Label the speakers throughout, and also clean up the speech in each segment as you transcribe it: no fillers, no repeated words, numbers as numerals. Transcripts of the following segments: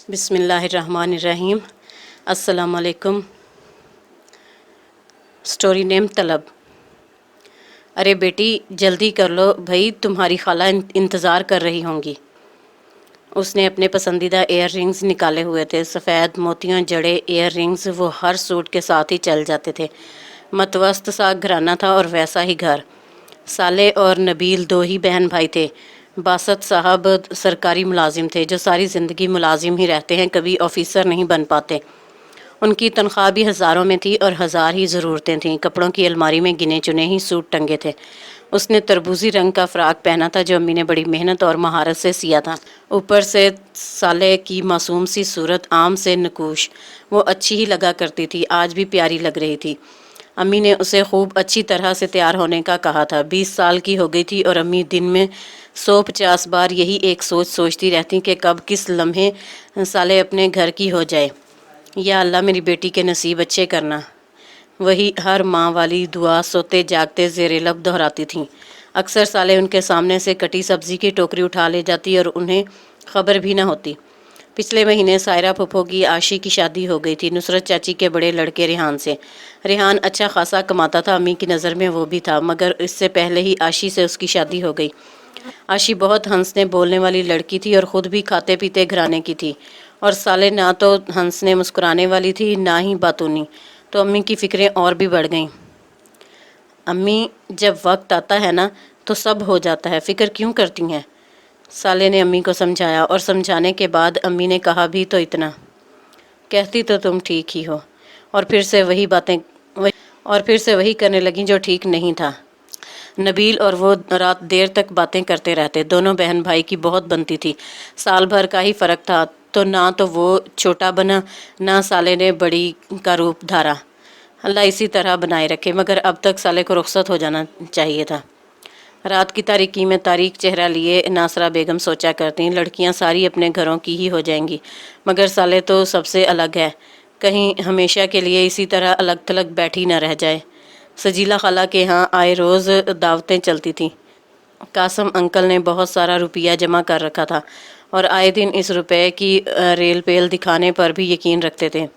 Speaker 1: بسم اللہ الرحمن الرحیم۔ السلام علیکم۔ سٹوری نیم طلب۔ ارے بیٹی جلدی کر لو بھائی، تمہاری خالہ انتظار کر رہی ہوں گی۔ اس نے اپنے پسندیدہ ایئر رنگز نکالے ہوئے تھے، سفید موتیوں جڑے ایئر رنگز، وہ ہر سوٹ کے ساتھ ہی چل جاتے تھے۔ متوسط سا گھرانہ تھا اور ویسا ہی گھر۔ صالح اور نبیل دو ہی بہن بھائی تھے۔ باسط صاحب سرکاری ملازم تھے جو ساری زندگی ملازم ہی رہتے ہیں، کبھی آفیسر نہیں بن پاتے۔ ان کی تنخواہ بھی ہزاروں میں تھی اور ہزار ہی ضرورتیں تھیں۔ کپڑوں کی الماری میں گنے چنے ہی سوٹ ٹنگے تھے۔ اس نے تربوزی رنگ کا فراق پہنا تھا جو امی نے بڑی محنت اور مہارت سے سیا تھا۔ اوپر سے صالح کی معصوم سی صورت آم سے نکوش، وہ اچھی ہی لگا کرتی تھی، آج بھی پیاری لگ رہی تھی۔ امی نے اسے خوب اچھی طرح سے تیار ہونے کا کہا تھا۔ 20 سال کی ہو گئی تھی اور امی دن میں 150 بار یہی ایک سوچتی رہتی کہ کب کس لمحے صالح اپنے گھر کی ہو جائے۔ یا اللہ میری بیٹی کے نصیب اچھے کرنا، وہی ہر ماں والی دعا سوتے جاگتے زیر لب دہراتی تھیں۔ اکثر صالح ان کے سامنے سے کٹی سبزی کی ٹوکری اٹھا لے جاتی اور انہیں خبر بھی نہ ہوتی۔ پچھلے مہینے سائرہ پھپھو کی عاشی کی شادی ہو گئی تھی، نصرت چاچی کے بڑے لڑکے ریحان سے۔ ریحان اچھا خاصا کماتا تھا، امی کی نظر میں وہ بھی تھا، مگر اس سے پہلے ہی عاشی سے اس کی شادی ہو گئی۔ عاشی بہت ہنسنے بولنے والی لڑکی تھی اور خود بھی کھاتے پیتے گھرانے کی تھی، اور صالح نہ تو ہنسنے مسکرانے والی تھی نہ ہی باتونی، تو امی کی فکریں اور بھی بڑھ گئیں۔ امی جب وقت آتا ہے نا تو سب ہو جاتا ہے، فکر کیوں کرتی ہیں؟ صالح نے امی کو سمجھایا، اور سمجھانے کے بعد امی نے کہا بھی تو اتنا کہتی تو تم ٹھیک ہی ہو، اور پھر سے وہی کرنے لگیں جو ٹھیک نہیں تھا۔ نبیل اور وہ رات دیر تک باتیں کرتے رہتے۔ دونوں بہن بھائی کی بہت بنتی تھی، سال بھر کا ہی فرق تھا، تو نہ تو وہ چھوٹا بنا نہ صالح نے بڑی کا روپ دھارا۔ اللہ اسی طرح بنائے رکھے، مگر اب تک صالح کو رخصت ہو جانا چاہیے تھا۔ رات کی تاریکی میں تاریک چہرہ لیے ناصرہ بیگم سوچا کرتی، لڑکیاں ساری اپنے گھروں کی ہی ہو جائیں گی، مگر صالح تو سب سے الگ ہے، کہیں ہمیشہ کے لیے اسی طرح الگ تھلگ بیٹھی نہ رہ جائے۔ سجیلا خالہ کے ہاں آئے روز دعوتیں چلتی تھیں۔ قاسم انکل نے بہت سارا روپیہ جمع کر رکھا تھا اور آئے دن اس روپے کی ریل پیل دکھانے پر بھی یقین رکھتے تھے۔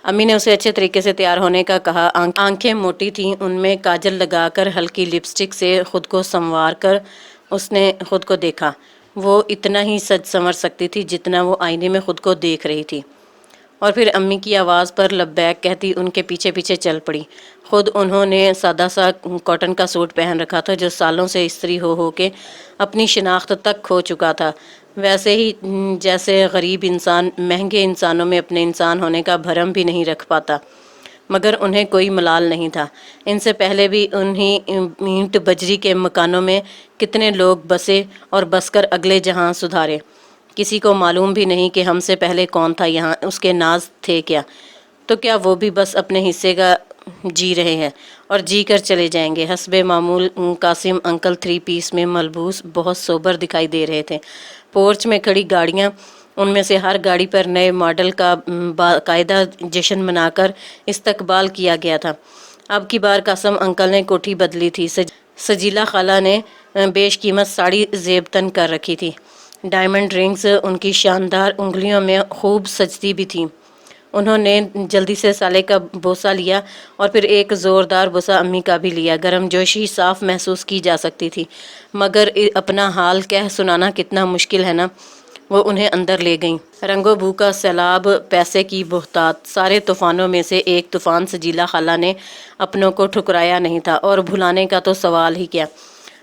Speaker 1: امی نے اسے اچھے طریقے سے تیار ہونے کا کہا۔ آنکھیں موٹی تھیں، ان میں کاجل لگا کر ہلکی لپسٹک سے خود کو سنوار کر اس نے خود کو دیکھا۔ وہ اتنا ہی سج سنور سکتی تھی جتنا وہ آئینے میں خود کو دیکھ رہی تھی، اور پھر امی کی آواز پر لبیک کہتی ان کے پیچھے پیچھے چل پڑی۔ خود انہوں نے سادہ سا کاٹن کا سوٹ پہن رکھا تھا جو سالوں سے استری ہو کے اپنی شناخت تک کھو چکا تھا، ویسے ہی جیسے غریب انسان مہنگے انسانوں میں اپنے انسان ہونے کا بھرم بھی نہیں رکھ پاتا، مگر انہیں کوئی ملال نہیں تھا۔ ان سے پہلے بھی انہی اینٹ بجری کے مکانوں میں کتنے لوگ بسے اور بس کر اگلے جہاں سدھارے۔ کسی کو معلوم بھی نہیں کہ ہم سے پہلے کون تھا یہاں، اس کے ناز تھے کیا، تو کیا وہ بھی بس اپنے حصے کا جی رہے ہیں اور جی کر چلے جائیں گے۔ حسب معمول قاسم انکل 3 پیس میں ملبوس بہت سوبر دکھائی دے رہے تھے۔ پورچ میں کھڑی گاڑیاں، ان میں سے ہر گاڑی پر نئے ماڈل کا باقاعدہ جشن منا کر استقبال کیا گیا تھا۔ اب کی بار قاسم انکل نے کوٹھی بدلی تھی۔ سجیلا خالہ نے بیش قیمت ساڑی زیب تن کر رکھی تھی، ڈائمنڈ رنگز ان کی شاندار انگلیوں میں خوب سجتی بھی تھیں۔ انہوں نے جلدی سے صالح کا بوسہ لیا اور پھر ایک زوردار بوسہ امی کا بھی لیا۔ گرم جوشی صاف محسوس کی جا سکتی تھی، مگر اپنا حال کہہ سنانا کتنا مشکل ہے نا۔ وہ انہیں اندر لے گئیں۔ رنگ و بو کا سیلاب، پیسے کی بہتات، سارے طوفانوں میں سے ایک طوفان سجیلا خالہ نے اپنوں کو ٹھکرایا نہیں تھا، اور بھلانے کا تو سوال ہی کیا۔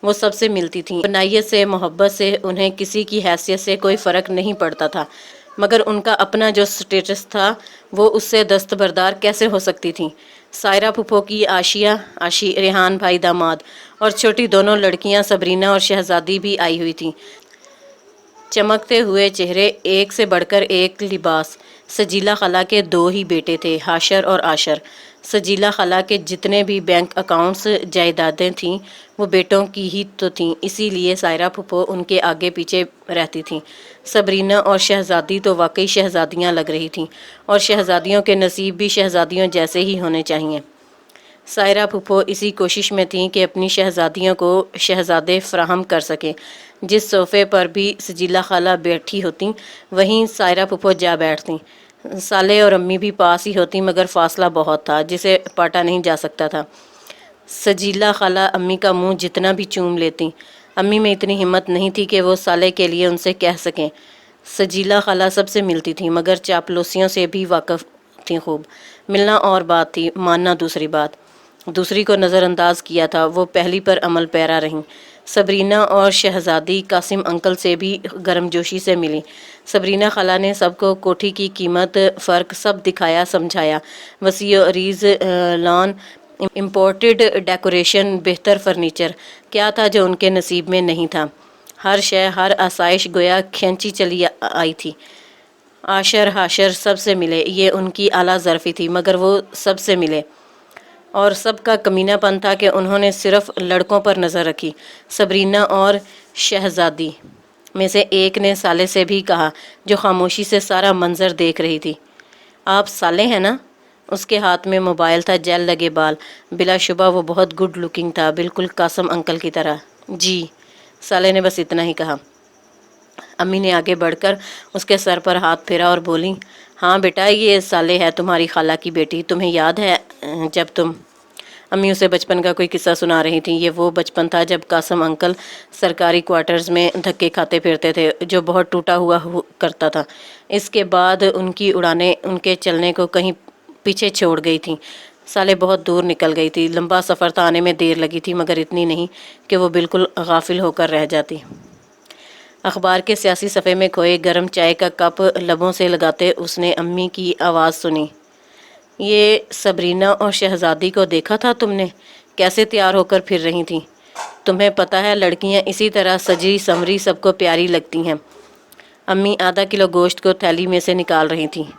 Speaker 1: وہ سب سے ملتی تھیں، بنائیت سے محبت سے انہیں کسی کی حیثیت سے کوئی فرق نہیں پڑتا تھا، مگر ان کا اپنا جو سٹیٹس تھا وہ اس سے دستبردار کیسے ہو سکتی تھیں؟ سائرہ پھپھو کی عاشی، ریحان بھائی داماد، اور چھوٹی دونوں لڑکیاں صبرینہ اور شہزادی بھی آئی ہوئی تھیں۔ چمکتے ہوئے چہرے، ایک سے بڑھ کر ایک لباس۔ سجیلا خالہ کے 2 ہی بیٹے تھے، حاشر اور عاشر۔ سجیلا خالہ کے جتنے بھی بینک اکاؤنٹس، جائیدادیں تھیں، وہ بیٹوں کی ہی تو تھیں، اسی لیے سائرہ پھپھو ان کے آگے پیچھے رہتی تھیں۔ صبرینہ اور شہزادی تو واقعی شہزادیاں لگ رہی تھیں، اور شہزادیوں کے نصیب بھی شہزادیوں جیسے ہی ہونے چاہیے۔ سائرہ پھپھو اسی کوشش میں تھیں کہ اپنی شہزادیوں کو شہزادے فراہم کر سکیں۔ جس صوفے پر بھی سجیلا خالہ بیٹھی ہوتیں وہیں سائرہ پھپھو جا بیٹھتیں۔ سالے اور امی بھی پاس ہی ہوتیں مگر فاصلہ بہت تھا جسے پاٹا نہیں جا سکتا تھا۔ سجیلا خالہ امی کا منہ جتنا بھی چوم لیتیں، امی میں اتنی ہمت نہیں تھی کہ وہ سالے کے لیے ان سے کہہ سکیں۔ سجیلا خالہ سب سے ملتی تھیں مگر چاپلوسیوں سے بھی واقف تھیں خوب۔ ملنا اور بات تھی، ماننا دوسری بات۔ دوسری کو نظر انداز کیا تھا، وہ پہلی پر عمل پیرا رہیں۔ صبرینہ اور شہزادی قاسم انکل سے بھی گرم جوشی سے ملی۔ صبرینہ خالہ نے سب کو کوٹھی کی قیمت، فرق سب دکھایا سمجھایا۔ وسیع و عریض لان، امپورٹڈ ڈیکوریشن، بہتر فرنیچر، کیا تھا جو ان کے نصیب میں نہیں تھا۔ ہر شے، ہر آسائش گویا کھینچی چلی آئی تھی۔ عاشر حاشر سب سے ملے، یہ ان کی اعلیٰ ظرفی تھی مگر وہ سب سے ملے۔ اور سب کا کمینہ پن تھا کہ انہوں نے صرف لڑکوں پر نظر رکھی۔ صبرینہ اور شہزادی میں سے ایک نے سالے سے بھی کہا جو خاموشی سے سارا منظر دیکھ رہی تھی، آپ سالے ہیں نا؟ اس کے ہاتھ میں موبائل تھا، جیل لگے بال، بلا شبہ وہ بہت گڈ لکنگ تھا، بالکل قاسم انکل کی طرح۔ جی، سالے نے بس اتنا ہی کہا۔ امی نے آگے بڑھ کر اس کے سر پر ہاتھ پھیرا اور بولیں، ہاں بیٹا، یہ سالے ہے تمہاری خالہ کی بیٹی، تمہیں یاد ہے جب تم... امی اسے بچپن کا کوئی قصہ سنا رہی تھیں۔ یہ وہ بچپن تھا جب قاسم انکل سرکاری کوارٹرز میں دھکے کھاتے پھرتے تھے، جو بہت ٹوٹا ہوا کرتا تھا۔ اس کے بعد ان کی اڑانیں ان کے چلنے کو کہیں پیچھے چھوڑ گئی تھیں۔ سالے بہت دور نکل گئی تھی، لمبا سفر تھا، آنے میں دیر لگی تھی مگر اتنی نہیں کہ وہ بالکل غافل ہو کر رہ جاتی۔ اخبار کے سیاسی صفحے میں کھوئے گرم چائے کا کپ لبوں سے لگاتے اس نے امی کی آواز سنی، یہ صبرینہ اور شہزادی کو دیکھا تھا تم نے؟ کیسے تیار ہو کر پھر رہی تھیں؟ تمہیں پتہ ہے لڑکیاں اسی طرح سجی سمری سب کو پیاری لگتی ہیں۔ امی آدھا کلو گوشت کو تھیلی میں سے نکال رہی تھیں۔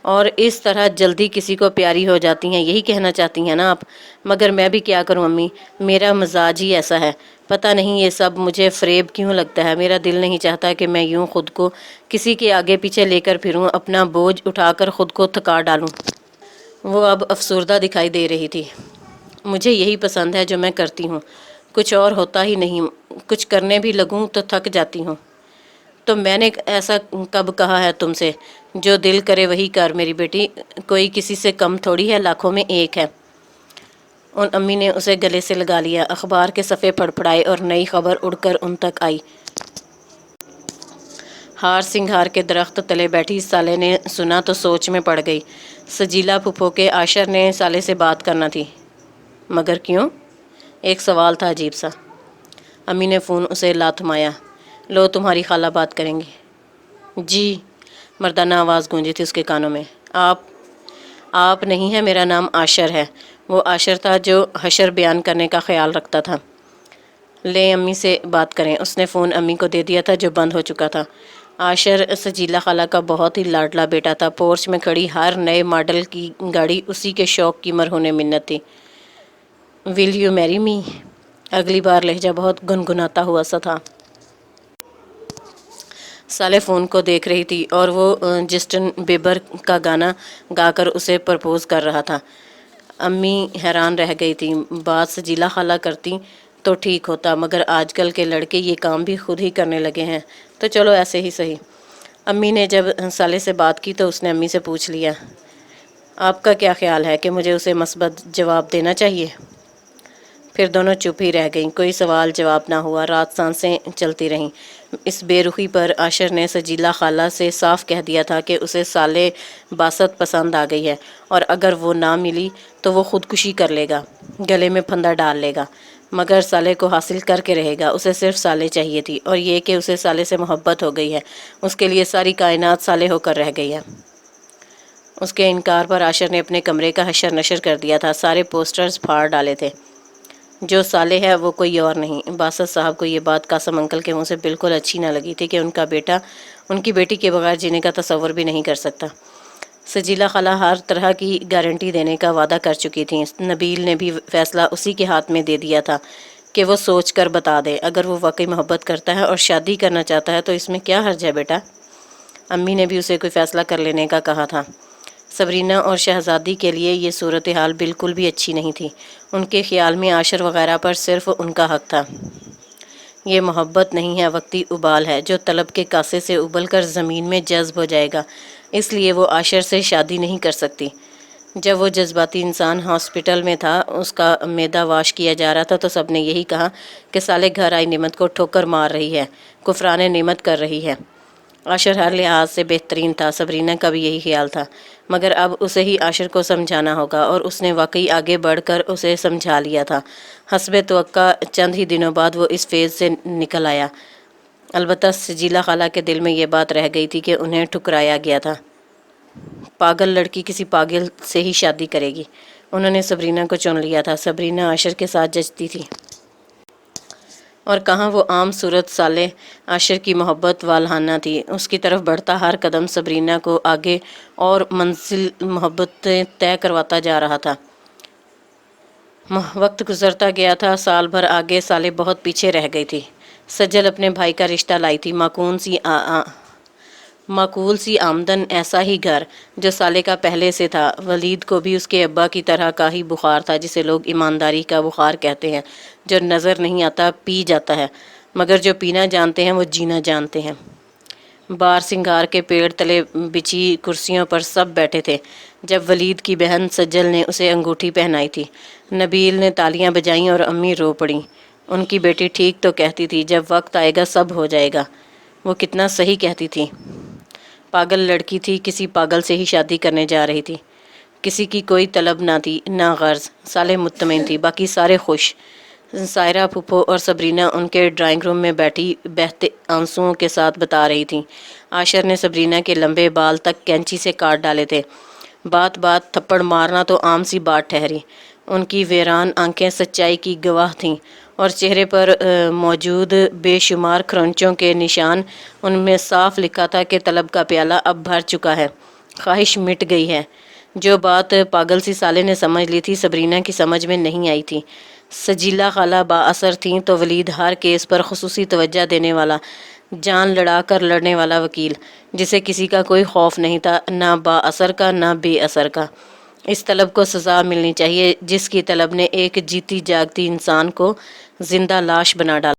Speaker 1: اور اس طرح جلدی کسی کو پیاری ہو جاتی ہیں، یہی کہنا چاہتی ہیں نا آپ؟ مگر میں بھی کیا کروں امی، میرا مزاج ہی ایسا ہے۔ پتہ نہیں یہ سب مجھے فریب کیوں لگتا ہے، میرا دل نہیں چاہتا کہ میں یوں خود کو کسی کے آگے پیچھے لے کر پھروں، اپنا بوجھ اٹھا کر خود کو تھکا ڈالوں۔ وہ اب افسردہ دکھائی دے رہی تھی۔ مجھے یہی پسند ہے جو میں کرتی ہوں، کچھ اور ہوتا ہی نہیں، کچھ کرنے بھی لگوں تو تھک جاتی ہوں۔ تو میں نے ایسا کب کہا ہے تم سے؟ جو دل کرے وہی کر میری بیٹی، کوئی کسی سے کم تھوڑی ہے، لاکھوں میں ایک ہے۔ ان امی نے اسے گلے سے لگا لیا، اخبار کے صفحے پڑپڑائے اور نئی خبر اڑ کر ان تک آئی۔ ہار سنگھار کے درخت تلے بیٹھی سالے نے سنا تو سوچ میں پڑ گئی۔ سجیلا پھپھو کے عاشر نے سالے سے بات کرنا تھی، مگر کیوں؟ ایک سوال تھا عجیب سا۔ امی نے فون اسے لا تھمایا، لو تمہاری خالہ بات کریں گی۔ جی، مردانہ آواز گونجی تھی اس کے کانوں میں۔ آپ نہیں ہے، میرا نام عاشر ہے۔ وہ عاشر تھا جو حشر بیان کرنے کا خیال رکھتا تھا۔ لے امی سے بات کریں۔ اس نے فون امی کو دے دیا تھا جو بند ہو چکا تھا۔ عاشر سجیلا خالہ کا بہت ہی لاڈلا بیٹا تھا۔ پورچ میں کھڑی ہر نئے ماڈل کی گاڑی اسی کے شوق کی مرہون منت تھی۔ ول یو میری می؟ اگلی بار لہجہ بہت گنگناتا ہوا سا تھا۔ سالے فون کو دیکھ رہی تھی اور وہ جسٹن بیبر کا گانا گا کر اسے پرپوز کر رہا تھا۔ امی حیران رہ گئی تھی۔ بات سجیلا خالہ کرتی تو ٹھیک ہوتا، مگر آج کل کے لڑکے یہ کام بھی خود ہی کرنے لگے ہیں، تو چلو ایسے ہی صحیح۔ امی نے جب سالے سے بات کی تو اس نے امی سے پوچھ لیا، آپ کا کیا خیال ہے کہ مجھے اسے مثبت جواب دینا چاہیے؟ پھر دونوں چپ ہی رہ گئیں، کوئی سوال جواب نہ ہوا۔ رات سانسیں چلتی رہیں۔ اس بے رخی پر عاشر نے سجیلا خالہ سے صاف کہہ دیا تھا کہ اسے سالے باست پسند آ گئی ہے، اور اگر وہ نہ ملی تو وہ خودکشی کر لے گا، گلے میں پھندا ڈال لے گا، مگر سالے کو حاصل کر کے رہے گا۔ اسے صرف سالے چاہیے تھی، اور یہ کہ اسے سالے سے محبت ہو گئی ہے، اس کے لیے ساری کائنات سالے ہو کر رہ گئی ہے۔ اس کے انکار پر عاشر نے اپنے کمرے کا حشر نشر کر دیا تھا، سارے پوسٹرز پھاڑ ڈالے تھے۔ جو سالے ہے وہ کوئی اور نہیں۔ باسط صاحب کو یہ بات قاسم انکل کے منہ سے بالکل اچھی نہ لگی تھی کہ ان کا بیٹا ان کی بیٹی کے بغیر جینے کا تصور بھی نہیں کر سکتا۔ سجیلا خالہ ہر طرح کی گارنٹی دینے کا وعدہ کر چکی تھیں۔ نبیل نے بھی فیصلہ اسی کے ہاتھ میں دے دیا تھا کہ وہ سوچ کر بتا دے، اگر وہ واقعی محبت کرتا ہے اور شادی کرنا چاہتا ہے تو اس میں کیا حرج ہے بیٹا؟ امی نے بھی اسے کوئی فیصلہ کر لینے کا کہا تھا۔ سبرینہ اور شہزادی کے لیے یہ صورتحال بالکل بھی اچھی نہیں تھی۔ ان کے خیال میں عاشر وغیرہ پر صرف ان کا حق تھا۔ یہ محبت نہیں ہے، وقتی ابال ہے جو طلب کے کاسے سے ابل کر زمین میں جذب ہو جائے گا، اس لیے وہ عاشر سے شادی نہیں کر سکتی۔ جب وہ جذباتی انسان ہاسپٹل میں تھا، اس کا معدہ واش کیا جا رہا تھا، تو سب نے یہی کہا کہ سالے گھر آئی نعمت کو ٹھوکر مار رہی ہے، کفران نعمت کر رہی ہے۔ عاشر ہر لحاظ سے بہترین تھا، سبرینہ کا بھی یہی خیال تھا، مگر اب اسے ہی عاشر کو سمجھانا ہوگا، اور اس نے واقعی آگے بڑھ کر اسے سمجھا لیا تھا۔ حسب توقع چند ہی دنوں بعد وہ اس فیز سے نکل آیا۔ البتہ سجیلہ خالہ کے دل میں یہ بات رہ گئی تھی کہ انہیں ٹھکرایا گیا تھا۔ پاگل لڑکی کسی پاگل سے ہی شادی کرے گی۔ انہوں نے سبرینہ کو چن لیا تھا۔ سبرینہ عاشر کے ساتھ جچتی تھی، اور کہاں وہ عام صورت سالے عاشر کی محبت والہانہ تھی۔ اس کی طرف بڑھتا ہر قدم سبرینہ کو آگے اور منزل محبت طے کرواتا جا رہا تھا۔ وقت گزرتا گیا تھا، سال بھر آگے، سالے بہت پیچھے رہ گئی تھی۔ سجل اپنے بھائی کا رشتہ لائی تھی، معقول سی آمدن، ایسا ہی گھر جو سالے کا پہلے سے تھا۔ ولید کو بھی اس کے ابا کی طرح کا ہی بخار تھا، جسے لوگ ایمانداری کا بخار کہتے ہیں، جو نظر نہیں آتا، پی جاتا ہے، مگر جو پینا جانتے ہیں وہ جینا جانتے ہیں۔ بار سنگار کے پیڑ تلے بچھی کرسیوں پر سب بیٹھے تھے جب ولید کی بہن سجل نے اسے انگوٹھی پہنائی تھی۔ نبیل نے تالیاں بجائیں اور امی رو پڑیں۔ ان کی بیٹی ٹھیک تو کہتی تھی، جب وقت آئے گا سب ہو جائے گا۔ وہ کتنا صحیح کہتی تھی۔ پاگل لڑکی تھی، کسی پاگل سے ہی شادی کرنے جا رہی تھی۔ کسی کی کوئی طلب نہ تھی، نہ غرض۔ صالح مطمئن تھی، باقی سارے خوش۔ سائرہ پھپھو اور سبرینہ ان کے ڈرائنگ روم میں بیٹھی بہتے آنسوؤں کے ساتھ بتا رہی تھیں۔ عاشر نے سبرینہ کے لمبے بال تک کینچی سے کاٹ ڈالے تھے۔ بات بات تھپڑ مارنا تو عام سی بات ٹھہری۔ ان کی ویران آنکھیں سچائی کی گواہ تھیں، اور چہرے پر موجود بے شمار کھرنچوں کے نشان، ان میں صاف لکھا تھا کہ طلب کا پیالہ اب بھر چکا ہے، خواہش مٹ گئی ہے۔ جو بات پاگل سی سالے نے سمجھ لی تھی، سبرینہ کی سمجھ میں نہیں آئی تھی۔ سجیلہ خالہ با اثر تھیں تو ولید ہر کیس پر خصوصی توجہ دینے والا، جان لڑا کر لڑنے والا وکیل، جسے کسی کا کوئی خوف نہیں تھا، نہ با اثر کا نہ بے اثر کا۔ اس طلب کو سزا ملنی چاہیے جس کی طلب نے ایک جیتی جاگتی انسان کو زندہ لاش بنا ڈالا۔